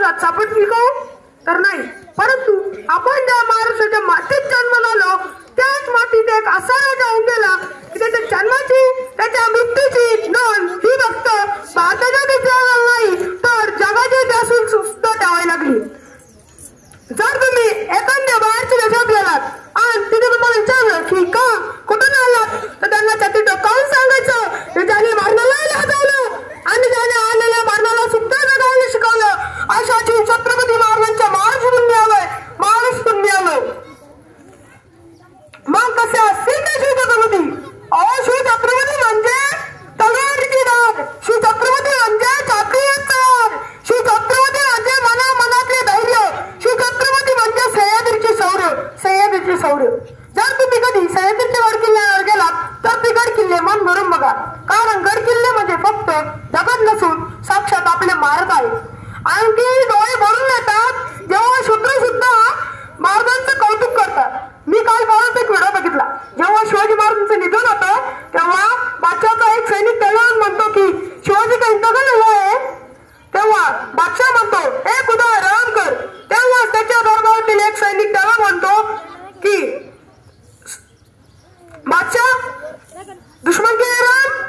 जंगलात सापडतील का? तर नाही, परंतु आपण ज्या महाराष्ट्राच्या मातीत जन्माला आलो त्याच मातीत एक असा राजा होऊन गेला की त्याच्या जन्माची त्याच्या मृत्यूची नोंद ही फक्त भारताच्या इतिहासाला नाही तर जगाच्या इतिहासात सुद्धा ठेवावी लागली. जर तुम्ही एखाद्या बाहेरच्या देशात गेलात आणि तिथे तुम्हाला विचारलं की का कुठून आलात तर त्यांना छाती डोकावून सांगायचं की त्याने मरणाला लाजवलं आणि त्याने आलेल्या मरणाला सुद्धा जगायला शिकवलं. अशा शिव छत्रपती महाराजांच्या महाराष्ट्रातून मिळालंय, महाराष्ट्रातून मिळालं. मग कसे असतील ते शिव छत्रपती? अहो शिव छत्रपती म्हणजे तलवारीची धार, शिव छत्रपती म्हणजे छातीवर, शिव छत्रपती म्हणजे मनातले धैर्य, शिव छत्रपती म्हणजे सह्याद्रीचे शौर्य, सह्याद्रीचे शौर्य. जर तुम्ही कधी सह्याद्रीच्या गड किल्ल्यावर गेलात तर ते गड किल्ले मन भरून बघा, कारण गड किल्ले म्हणजे फक्त जगत नसून साक्षात आपले महाराज आहेत. आणखी डोळे भरून येतात जेव्हा शूद्र सुद्धा महाराजांचं कौतुक करतात. मी काल परत एक व्हिडिओ बघितला, जेव्हा शिवाजी महाराजांचं निधन होतं तेव्हा बादशाहचा एक सैनिक त्याला म्हणतो की शिवाजी का इंतकाल हुआ है, तेव्हा बादशाह म्हणतो हे खुदा रहम कर. तेव्हा त्याच्या दरबारातील एक सैनिक त्याला म्हणतो की बादशाह दुश्मन के रहम.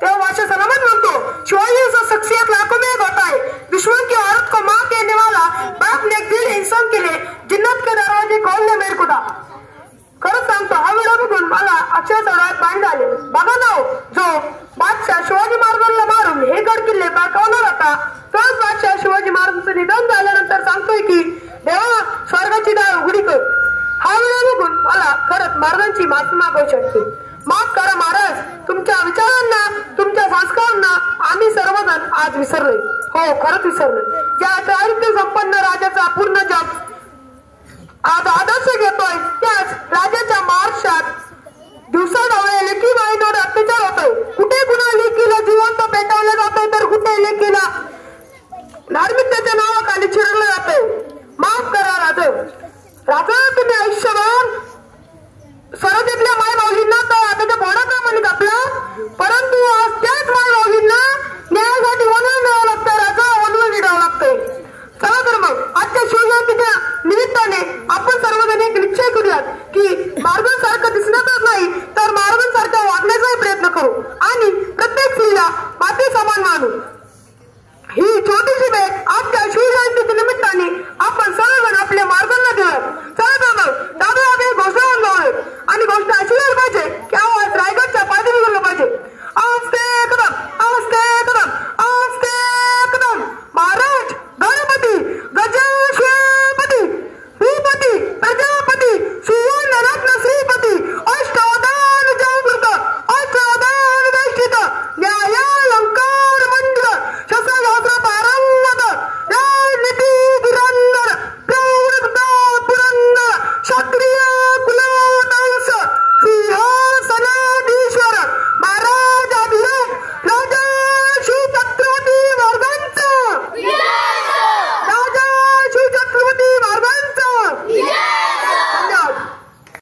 तेव्हा बादशाह सलामत म्हणतो शिवाजी सा शख्सियत लाखों में एक होता है, दुश्मन की औरत को मां कहने वाला बाप ने एक दिल इंसान के लिए जिन्नत के दरवाजे खोल ले मेरे खुदा. खरंच सांगतो हा व्हिडिओ बघून मला अक्षरशः डोळ्यात पाणी झाले. बघा ना, जो बादशाह शिवाजी महाराजांना मारून हे गड किल्ले पाठवणार होता तोच बादशाह शिवाजी महाराजांचं निधन झाल्यानंतर सांगतोय की देवा स्वर्गाची दार उघडी कर. हा व्हिडिओ बघून मला खरंच महाराजांची माफी मागायची वाटते. माफ करा महाराज, तुमच्या विचारांना तुमच्या संस्कारांना आम्ही सर्वजण आज विसरलोय. हो खरंच विसरलोय. ज्या चारित्र्य संपन्न राजाचा पूर्ण जग आज आदर्श घेतोय त्याच राजाच्या महाराष्ट्रात दिवसाढवळे लेखी बाईंवर अत्याचार होतोय. कुठे कुणा लेखीला जिवंत पेटवलं जातंय तर कुठे लेखीला धार्मिकतेच्या नावाखाली चिरडलं जातंय. माफ करा राजा. राजा तुम्ही आयुष्यभर सरहद्दीतल्या माय माऊलींना तर त्याच्या बोडा का म्हणत आपला, परंतु आज त्याच माय माऊलींना न्यायासाठी वनवन द्यावं लागतं, राजा वनवन द्यावं लागतंय. चला तर मग आजच्या शिवजयंतीच्या निमित्ताने आपण सर्वजण एक निश्चय करूयात की महाराजांसारखं दिसण्यातच नाही तर महाराजांसारखं वागण्याचाही प्रयत्न करू आणि प्रत्येक स्त्रीला माते समान मानू. ही छोटीशी भेट